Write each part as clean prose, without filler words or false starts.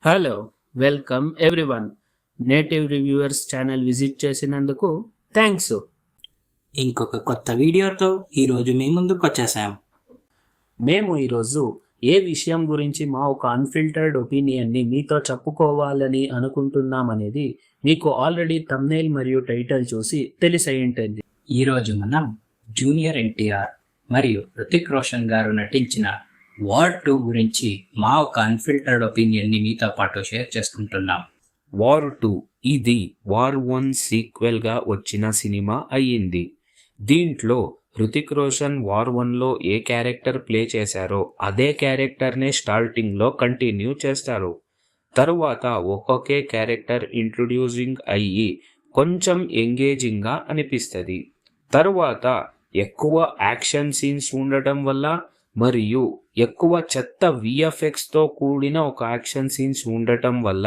Hello, welcome everyone. Native reviewers channel visit చేసినందుకు thanks. ఇంకొక కొత్త వీడియోతో ఈరోజు మీ ముందుకు వచ్చేసాం. మేము ఈరోజు ఏ విషయం గురించి మా ఒక అన్ఫిల్టర్డ్ ఒపీనియన్ని మీతో చెప్పుకోవాలని అనుకుంటున్నామనేది మీకు ఆల్రెడీ థంబ్నెయిల్ మరియు టైటిల్ చూసి తెలిసై ఉంటుంది. ఈరోజు మనం జూనియర్ ఎన్టీఆర్ మరియు హృతిక్ రోషన్ గారు నటించిన వార్ 2 గురించి మా ఒక అన్ఫిల్టర్డ్ ఒపీనియన్ని మీతో పాటు షేర్ చేసుకుంటున్నాం. వార్ 2 ఇది వార్ 1 సీక్వెల్గా వచ్చిన సినిమా అయ్యింది. దీంట్లో హృతిక్ రోషన్ వార్ 1లో ఏ క్యారెక్టర్ ప్లే చేశారో అదే క్యారెక్టర్నే స్టార్టింగ్లో కంటిన్యూ చేస్తారు. తరువాత ఒక్కొక్కే క్యారెక్టర్ ఇంట్రొడ్యూసింగ్ అయ్యి కొంచెం ఎంగేజింగ్గా అనిపిస్తుంది. తరువాత ఎక్కువ యాక్షన్ సీన్స్ ఉండటం వల్ల మరియు ఎక్కువ చెత్త విఎఫ్ఎక్స్తో కూడిన ఒక యాక్షన్ సీన్స్ ఉండటం వల్ల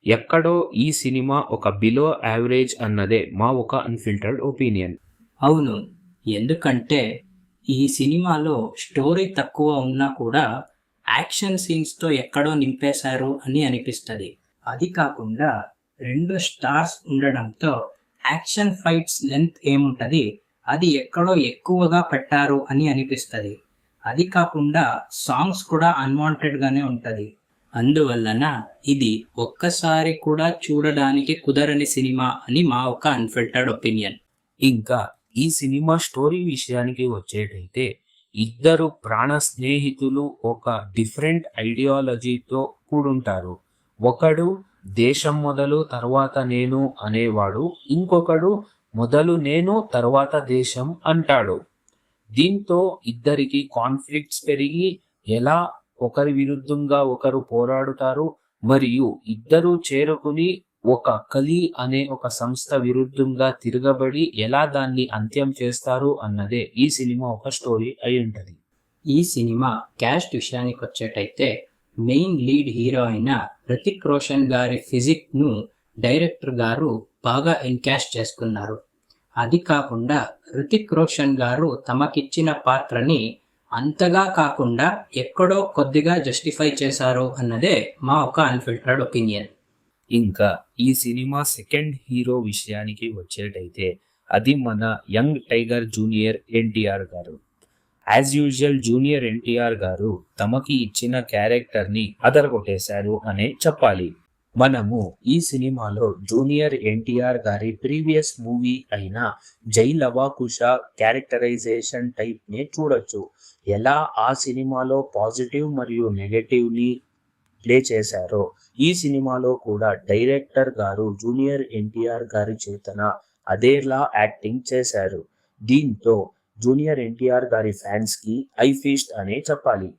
ఎక్కడో ఈ సినిమా ఒక బిలో యావరేజ్ అన్నదే మా ఒక అన్ఫిల్టర్డ్ ఒపీనియన్. అవును, ఎందుకంటే ఈ సినిమాలో స్టోరీ తక్కువ ఉన్నా కూడా యాక్షన్ సీన్స్తో ఎక్కడో నింపేశారు అని అనిపిస్తుంది. అది కాకుండా 2 స్టార్స్ ఉండడంతో యాక్షన్ ఫైట్స్ లెంత్ ఏముంటుంది, అది ఎక్కడో ఎక్కువగా పెట్టారు అని అనిపిస్తుంది. అది కాకుండా సాంగ్స్ కూడా అన్వాంటెడ్గానే ఉంటుంది. అందువలన ఇది ఒక్కసారి కూడా చూడడానికి కుదరని సినిమా అని మా ఒక అన్ఫిల్టర్డ్ ఒపీనియన్. ఇంకా ఈ సినిమా స్టోరీ విషయానికి వచ్చేటైతే ఇద్దరు ప్రాణ స్నేహితులు ఒక డిఫరెంట్ ఐడియాలజీతో కూడుంటారు. ఒకడు దేశం మొదలు తర్వాత నేను అనేవాడు, ఇంకొకడు మొదలు నేను తర్వాత దేశం అంటాడు. దీంతో ఇద్దరికి కాన్ఫ్లిక్ట్స్ పెరిగి ఎలా ఒకరి విరుద్ధంగా ఒకరు పోరాడుతారు మరియు ఇద్దరు చేరుకుని ఒక కలి అనే ఒక సంస్థ విరుద్ధంగా తిరగబడి ఎలా దాన్ని అంత్యం చేస్తారు అన్నదే ఈ సినిమా ఒక స్టోరీ అయి ఉంటుంది. ఈ సినిమా క్యాస్ట్ విషయానికి వచ్చేటైతే మెయిన్ లీడ్ హీరో అయిన హృతిక్ రోషన్ గారి ఫిజిక్ను డైరెక్టర్ గారు బాగా ఎన్కాస్ట్ చేసుకున్నారు. అది కాకుండా హృతిక్ రోషన్ గారు తమకిచ్చిన పాత్రని అంతగా కాకుండా ఎక్కడో కొద్దిగా జస్టిఫై చేశారు అన్నదే మా ఒక అన్ఫిల్టర్డ్ ఒపీనియన్. ఇంకా ఈ సినిమా సెకండ్ హీరో విషయానికి వచ్చేటైతే అది మన యంగ్ టైగర్ జూనియర్ ఎన్టీఆర్ గారు. యాజ్ యూజువల్ జూనియర్ ఎన్టీఆర్ గారు తమకి ఇచ్చిన క్యారెక్టర్ని అదరగొట్టేశారు అనే చెప్పాలి. మనము ఈ సినిమాలో జూనియర్ ఎన్టీఆర్ గారి ప్రీవియస్ మూవీ అయిన జై లవాకుశ క్యారెక్టరైజేషన్ టైప్నే చూడొచ్చు. ఎలా ఆ సినిమాలో పాజిటివ్ మరియు నెగటివ్ని ప్లే చేశారో ఈ సినిమాలో కూడా డైరెక్టర్ గారు జూనియర్ ఎన్టీఆర్ గారి చేతన అదేలా యాక్టింగ్ చేశారు. దీంతో జూనియర్ ఎన్టీఆర్ గారి ఫ్యాన్స్కి ఐ ఫీస్ట్ అనే చెప్పాలి.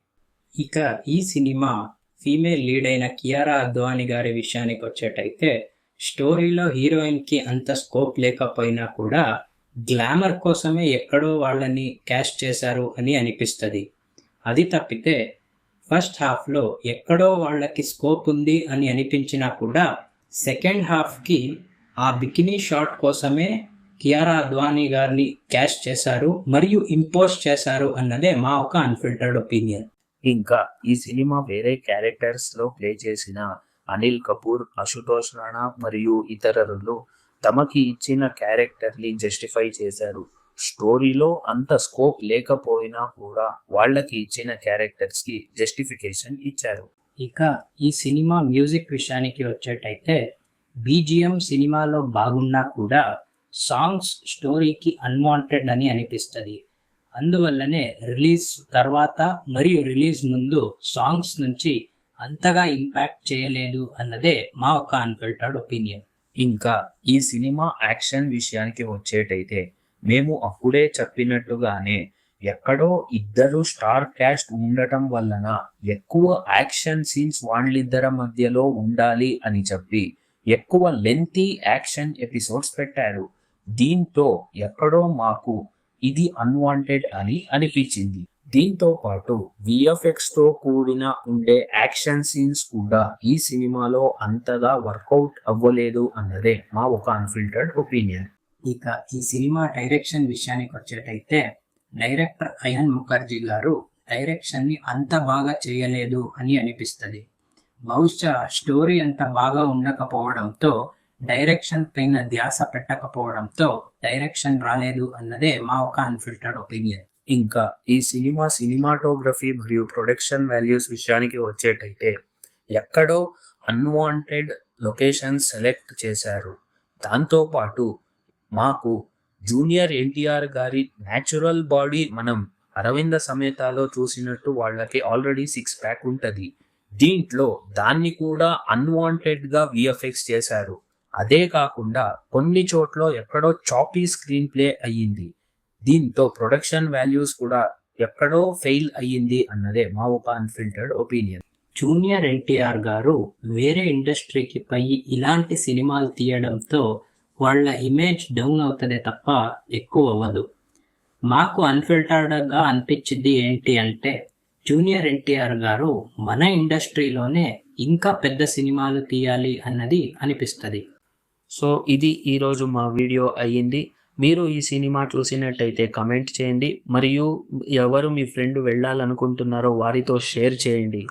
ఇక ఈ సినిమా ఫీమేల్ లీడ్ అయిన కియారా అద్వానీ గారి విషయానికి వచ్చేటైతే స్టోరీలో హీరోయిన్కి అంత స్కోప్ లేకపోయినా కూడా గ్లామర్ కోసమే ఎక్కడో వాళ్ళని క్యాస్ట్ చేశారు అని అనిపిస్తుంది. అది తప్పితే ఫస్ట్ హాఫ్లో ఎక్కడో వాళ్ళకి స్కోప్ ఉంది అని అనిపించినా కూడా సెకండ్ హాఫ్కి ఆ బికినీ షాట్ కోసమే కియారా అద్వానీ గారిని క్యాస్ట్ చేశారు మరియు ఇంపోజ్ చేశారు అన్నదే మా ఒక అన్ఫిల్టర్డ్ ఒపీనియన్. ఇంకా ఈ సినిమా వేరే క్యారెక్టర్స్లో ప్లే చేసిన అనిల్ కపూర్, అశుతోష్ రాణా మరియు ఇతరులు తమకి ఇచ్చిన క్యారెక్టర్ని జస్టిఫై చేశారు. స్టోరీలో అంత స్కోప్ లేకపోయినా కూడా వాళ్ళకి ఇచ్చిన క్యారెక్టర్స్కి జస్టిఫికేషన్ ఇచ్చారు. ఇక ఈ సినిమా మ్యూజిక్ విషయానికి వచ్చేటైతే బీజిఎం సినిమాలో బాగున్నా కూడా సాంగ్స్ స్టోరీకి అన్వాంటెడ్ అని అనిపిస్తుంది. అందువల్లనే రిలీజ్ తర్వాత మరియు రిలీజ్ ముందు సాంగ్స్ నుంచి అంతగా ఇంపాక్ట్ చేయలేదు అన్నదే మా ఒక అన్ఫిల్టర్డ్ ఒపీనియన్. ఇంకా ఈ సినిమా యాక్షన్ విషయానికి వచ్చేటైతే మేము అప్పుడే చెప్పినట్టుగానే ఎక్కడో ఇద్దరు స్టార్ క్యాస్ట్ ఉండటం వలన ఎక్కువ యాక్షన్ సీన్స్ వాళ్ళిద్దరి మధ్యలో ఉండాలి అని చెప్పి ఎక్కువ లెంతీ యాక్షన్ ఎపిసోడ్స్ పెట్టారు. దీంతో ఎక్కడో మాకు ఇది అన్వాంటెడ్ అని అనిపించింది. దీంతో పాటు విఎఫ్ఎక్స్తో కూడిన ఉండే యాక్షన్ సీన్స్ కూడా ఈ సినిమాలో అంతగా వర్కౌట్ అవ్వలేదు అన్నదే మా ఒక అన్ఫిల్టర్డ్ ఒపీనియన్. ఇక ఈ సినిమా డైరెక్షన్ విషయానికి వచ్చేటైతే డైరెక్టర్ అయాన్ ముఖర్జీ గారు డైరెక్షన్ని అంత బాగా చేయలేదు అని అనిపిస్తుంది. బహుశా స్టోరీ అంత బాగా ఉండకపోవడంతో, డైరెక్షన్ పైన ధ్యాస పెట్టకపోవడంతో డైరెక్షన్ రాలేదు అన్నదే మా ఒక అన్ఫిల్టర్డ్ ఒపీనియన్. ఇంకా ఈ సినిమా సినిమాటోగ్రఫీ మరియు ప్రొడక్షన్ వాల్యూస్ విషయానికి వచ్చేటైతే ఎక్కడో అన్వాంటెడ్ లొకేషన్ సెలెక్ట్ చేశారు. దాంతోపాటు మాకు జూనియర్ ఎన్టీఆర్ గారి న్యాచురల్ బాడీ మనం అరవింద సమేతలో చూసినట్టు వాళ్ళకి ఆల్రెడీ 6 ప్యాక్ ఉంటుంది. దీంట్లో దాన్ని కూడా అన్వాంటెడ్గా విఎఫ్ఎక్స్ చేశారు. అదే కాకుండా కొన్ని చోట్ల ఎక్కడో చాపీ స్క్రీన్ ప్లే అయ్యింది. దీంతో ప్రొడక్షన్ వాల్యూస్ కూడా ఎక్కడో ఫెయిల్ అయ్యింది అన్నదే మా ఒక అన్ఫిల్టర్డ్ ఒపీనియన్. జూనియర్ ఎన్టీఆర్ గారు వేరే ఇండస్ట్రీకి పోయి ఇలాంటి సినిమాలు తీయడంతో వాళ్ళ ఇమేజ్ డౌన్ అవుతుందే తప్ప ఎక్కువ అవ్వదు. మాకు అన్ఫిల్టర్డ్గా అనిపించింది ఏంటి అంటే, జూనియర్ ఎన్టీఆర్ గారు మన ఇండస్ట్రీలోనే ఇంకా పెద్ద సినిమాలు తీయాలి అన్నది అనిపిస్తుంది. సో ఇది ఈరోజు మా వీడియో అయ్యింది. మీరు ఈ సినిమా చూసినట్టయితే కమెంట్ చేయండి, మరియు ఎవరు మీ ఫ్రెండ్ వెళ్ళాలనుకుంటున్నారో వారితో షేర్ చేయండి.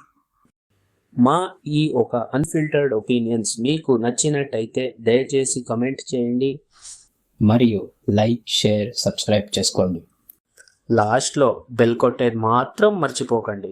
మా ఈ ఒక అన్ఫిల్టర్డ్ ఒపీనియన్స్ మీకు నచ్చినట్టయితే దయచేసి కమెంట్ చేయండి, మరియు లైక్, షేర్, సబ్స్క్రైబ్ చేసుకోండి. లాస్ట్లో బెల్ కొట్టేది మాత్రం మర్చిపోకండి.